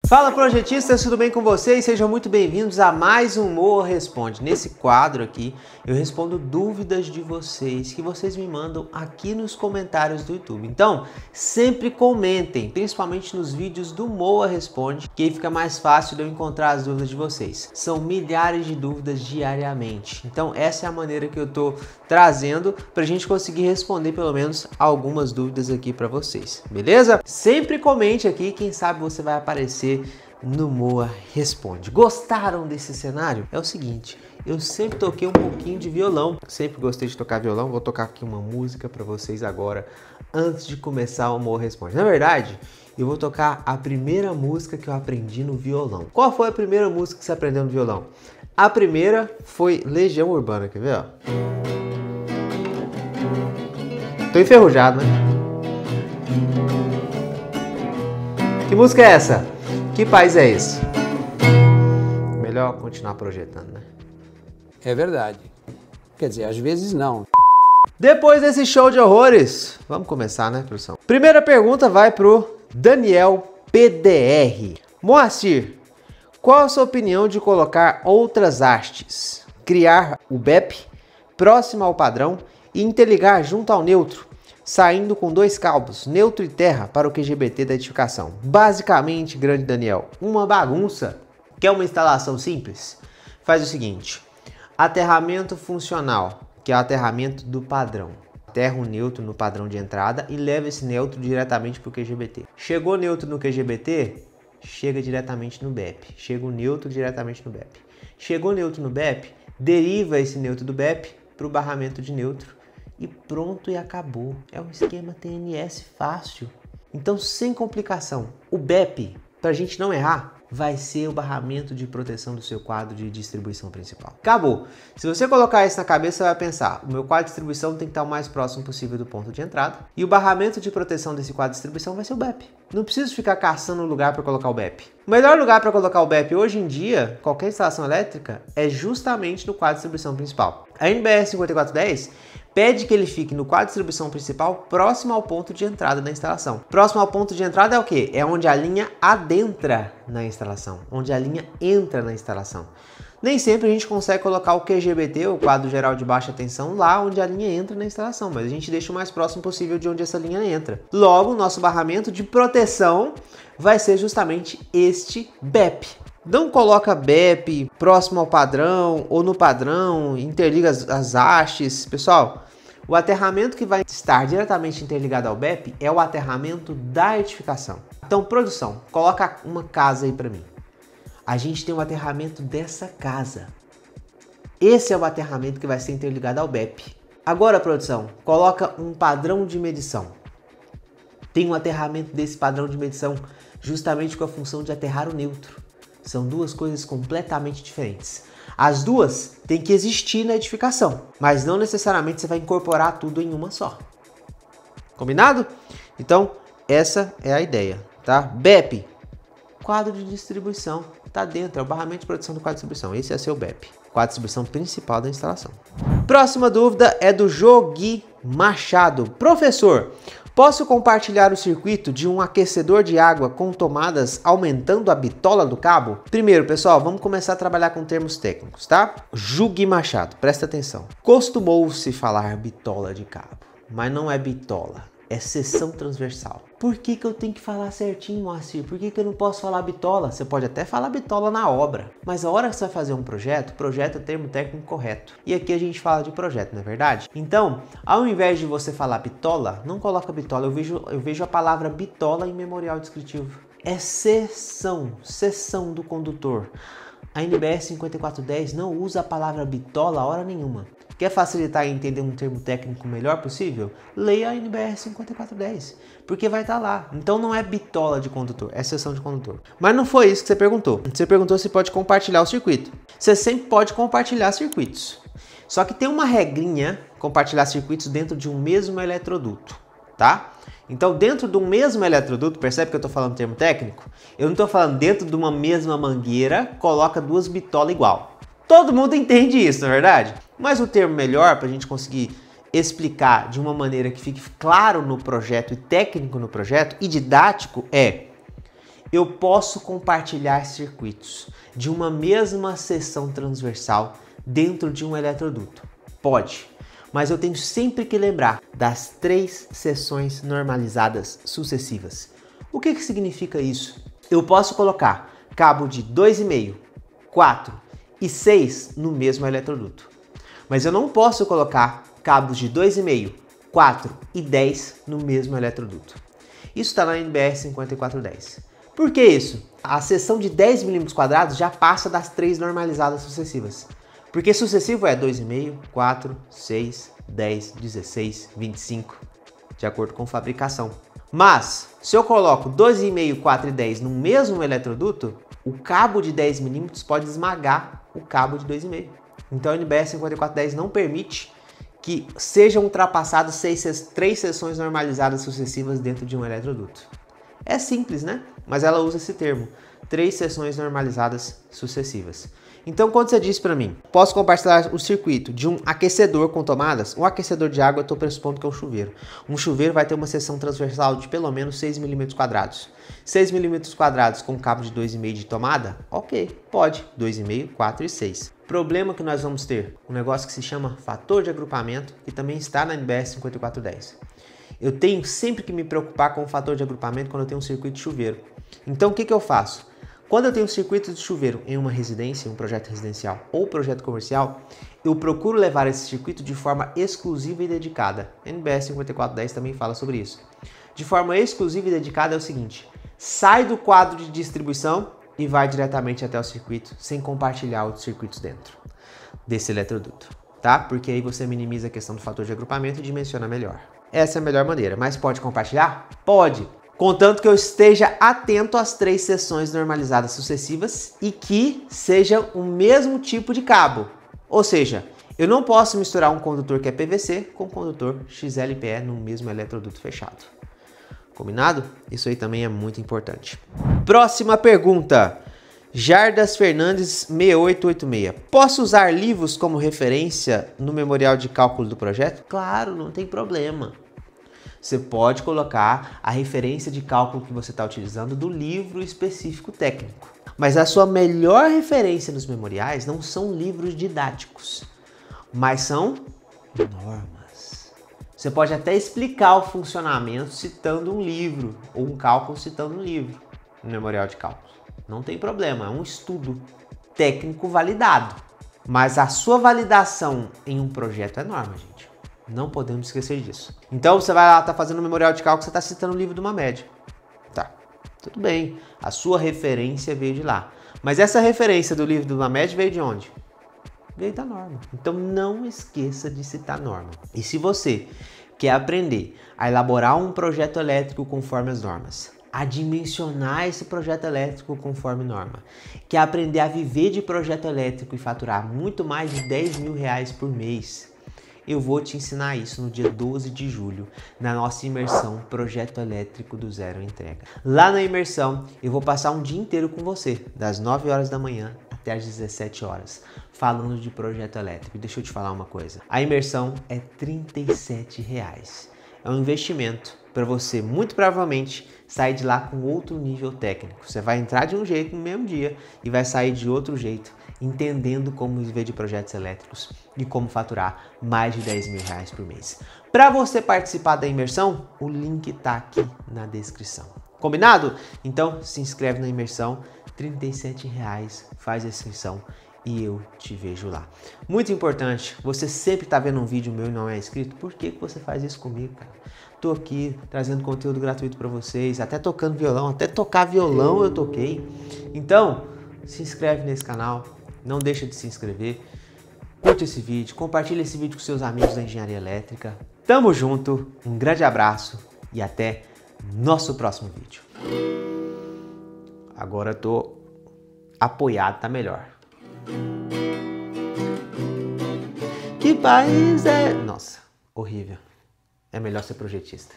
Fala projetistas, tudo bem com vocês? Sejam muito bem-vindos a mais um Moa Responde. Nesse quadro aqui eu respondo dúvidas de vocês que vocês me mandam aqui nos comentários do YouTube. Então sempre comentem, principalmente nos vídeos do Moa Responde, que aí fica mais fácil de eu encontrar as dúvidas de vocês. São milhares de dúvidas diariamente, então essa é a maneira que eu tô trazendo pra gente conseguir responder pelo menos algumas dúvidas aqui pra vocês, beleza? Sempre comente aqui, quem sabe você vai aparecer no Moa Responde. Gostaram desse cenário? É o seguinte, eu sempre toquei um pouquinho de violão, sempre gostei de tocar violão, vou tocar aqui uma música para vocês agora, antes de começar o Moa Responde. Na verdade, eu vou tocar a primeira música que eu aprendi no violão. Qual foi a primeira música que você aprendeu no violão? A primeira foi Legião Urbana, quer ver? Ó? Tô enferrujado, né? Que música é essa? Que país é esse? Melhor continuar projetando, né? É verdade. Quer dizer, às vezes não. Depois desse show de horrores, vamos começar, né, produção? Primeira pergunta vai pro Daniel PDR. Moacir, qual a sua opinião de colocar outras hastes? Criar o BEP próximo ao padrão e interligar junto ao neutro, saindo com dois cabos, neutro e terra, para o QGBT da edificação. Basicamente, grande Daniel, uma bagunça. Quer uma instalação simples? Faz o seguinte, aterramento funcional, que é o aterramento do padrão. Aterra o neutro no padrão de entrada e leva esse neutro diretamente para o QGBT. Chegou neutro no QGBT, chega diretamente no BEP. Chega o neutro diretamente no BEP. Chegou neutro no BEP, deriva esse neutro do BEP para o barramento de neutro. E pronto, e acabou. É um esquema TNS fácil. Então, sem complicação. O BEP, para a gente não errar, vai ser o barramento de proteção do seu quadro de distribuição principal. Acabou. Se você colocar isso na cabeça, você vai pensar, o meu quadro de distribuição tem que estar o mais próximo possível do ponto de entrada. E o barramento de proteção desse quadro de distribuição vai ser o BEP. Não preciso ficar caçando um lugar para colocar o BEP. O melhor lugar para colocar o BEP hoje em dia, qualquer instalação elétrica, é justamente no quadro de distribuição principal. A NBR 5410 pede que ele fique no quadro de distribuição principal próximo ao ponto de entrada da instalação. Próximo ao ponto de entrada é o quê? É onde a linha adentra na instalação, onde a linha entra na instalação. Nem sempre a gente consegue colocar o QGBT, o quadro geral de baixa tensão, lá onde a linha entra na instalação, mas a gente deixa o mais próximo possível de onde essa linha entra. Logo, o nosso barramento de proteção vai ser justamente este BEP. Não coloca BEP próximo ao padrão ou no padrão, interliga as hastes. Pessoal, o aterramento que vai estar diretamente interligado ao BEP é o aterramento da edificação. Então, produção, coloca uma casa aí para mim. A gente tem o aterramento dessa casa. Esse é o aterramento que vai ser interligado ao BEP. Agora, produção, coloca um padrão de medição. Tem um aterramento desse padrão de medição justamente com a função de aterrar o neutro. São duas coisas completamente diferentes. As duas têm que existir na edificação, mas não necessariamente você vai incorporar tudo em uma só. Combinado? Então, essa é a ideia, tá? BEP, quadro de distribuição, tá dentro, é o barramento de proteção do quadro de distribuição. Esse é seu BEP, quadro de distribuição principal da instalação. Próxima dúvida é do Jogi Machado. Professor, posso compartilhar o circuito de um aquecedor de água com tomadas aumentando a bitola do cabo? Primeiro, pessoal, vamos começar a trabalhar com termos técnicos, tá? Jogi Machado, presta atenção. Costumou-se falar bitola de cabo, mas não é bitola, é seção transversal. Por que eu tenho que falar certinho, Moacir? Por que eu não posso falar bitola? Você pode até falar bitola na obra, mas a hora que você vai fazer um projeto é termo técnico correto. E aqui a gente fala de projeto, não é verdade? Então, ao invés de você falar bitola, não coloca bitola. Eu vejo a palavra bitola em memorial descritivo. É seção do condutor. A NBR 5410 não usa a palavra bitola a hora nenhuma. Quer facilitar e entender um termo técnico melhor possível? Leia a NBR 5410, porque vai estar lá. Então não é bitola de condutor, é seção de condutor. Mas não foi isso que você perguntou. Você perguntou se pode compartilhar o circuito. Você sempre pode compartilhar circuitos. Só que tem uma regrinha, compartilhar circuitos dentro de um mesmo eletroduto, tá? Então dentro de um mesmo eletroduto, percebe que eu estou falando termo técnico? Eu não estou falando dentro de uma mesma mangueira, coloca duas bitolas igual. Todo mundo entende isso, não é verdade? Mas o termo melhor para a gente conseguir explicar de uma maneira que fique claro no projeto e técnico no projeto e didático é: Eu posso compartilhar circuitos de uma mesma seção transversal dentro de um eletroduto? Pode, mas eu tenho sempre que lembrar das 3 seções normalizadas sucessivas. O que significa isso? Eu posso colocar cabo de 2,5, 4 e 6 no mesmo eletroduto, mas eu não posso colocar cabos de 2,5, 4 e 10 no mesmo eletroduto. Isso está na NBR 5410. Por que isso? A seção de 10 mm² já passa das 3 normalizadas sucessivas. Porque sucessivo é 2,5, 4, 6, 10, 16, 25, de acordo com fabricação. Mas, se eu coloco 2,5, 4 e 10 no mesmo eletroduto, o cabo de 10 mm pode esmagar o cabo de 2,5. Então a NBR 5410 não permite que sejam ultrapassadas 3 seções normalizadas sucessivas dentro de um eletroduto. É simples, né? Mas ela usa esse termo, 3 seções normalizadas sucessivas. Então, quando você diz para mim, posso compartilhar o circuito de um aquecedor com tomadas, um aquecedor de água eu estou pressupondo que é um chuveiro. Um chuveiro vai ter uma seção transversal de pelo menos 6 mm². 6 mm² com cabo de 2,5 de tomada? Ok, pode. 2,5, 4 e 6. Problema que nós vamos ter? Um negócio que se chama fator de agrupamento, que também está na NBR 5410. Eu tenho sempre que me preocupar com o fator de agrupamento quando eu tenho um circuito de chuveiro. Então, o que eu faço? Quando eu tenho um circuito de chuveiro em uma residência, um projeto residencial ou projeto comercial, eu procuro levar esse circuito de forma exclusiva e dedicada. NBR 5410 também fala sobre isso. De forma exclusiva e dedicada é o seguinte: sai do quadro de distribuição e vai diretamente até o circuito, sem compartilhar outros circuitos dentro desse eletroduto, tá? Porque aí você minimiza a questão do fator de agrupamento e dimensiona melhor. Essa é a melhor maneira, mas pode compartilhar? Pode! Contanto que eu esteja atento às 3 seções normalizadas sucessivas e que seja o mesmo tipo de cabo. Ou seja, eu não posso misturar um condutor que é PVC com um condutor XLPE no mesmo eletroduto fechado. Combinado? Isso aí também é muito importante. Próxima pergunta. Jardas Fernandes 6886. Posso usar livros como referência no memorial de cálculo do projeto? Claro, não tem problema. Você pode colocar a referência de cálculo que você está utilizando do livro específico técnico. Mas a sua melhor referência nos memoriais não são livros didáticos, mas são normas. Você pode até explicar o funcionamento citando um livro, ou um cálculo citando um livro no memorial de cálculo. Não tem problema, é um estudo técnico validado. Mas a sua validação em um projeto é norma, gente. Não podemos esquecer disso. Então você vai lá, tá fazendo um memorial de cálculo, você está citando o livro de uma média. Tá, tudo bem. A sua referência veio de lá. Mas essa referência do livro de uma média veio de onde? Veio da norma. Então não esqueça de citar a norma. E se você quer aprender a elaborar um projeto elétrico conforme as normas, a dimensionar esse projeto elétrico conforme norma, quer aprender a viver de projeto elétrico e faturar muito mais de 10 mil reais por mês, eu vou te ensinar isso no dia 12 de julho, na nossa imersão Projeto Elétrico do Zero Entrega. Lá na imersão, eu vou passar um dia inteiro com você, das 9 horas da manhã até as 17 horas, falando de projeto elétrico. E deixa eu te falar uma coisa, a imersão é R$ 37. É um investimento para você, muito provavelmente, sair de lá com outro nível técnico. Você vai entrar de um jeito no mesmo dia e vai sair de outro jeito, entendendo como viver de projetos elétricos e como faturar mais de 10 mil reais por mês. Para você participar da imersão, o link está aqui na descrição. Combinado? Então se inscreve na imersão, R$ 37, faz a inscrição e eu te vejo lá. Muito importante, você sempre está vendo um vídeo meu e não é inscrito, por que você faz isso comigo, cara? Tô aqui trazendo conteúdo gratuito para vocês, até tocando violão, até tocar violão eu toquei. Então, se inscreve nesse canal, não deixa de se inscrever, curte esse vídeo, compartilha esse vídeo com seus amigos da engenharia elétrica. Tamo junto, um grande abraço e até nosso próximo vídeo. Agora eu tô apoiado, tá melhor. Que país é... Nossa, horrível. É melhor ser projetista.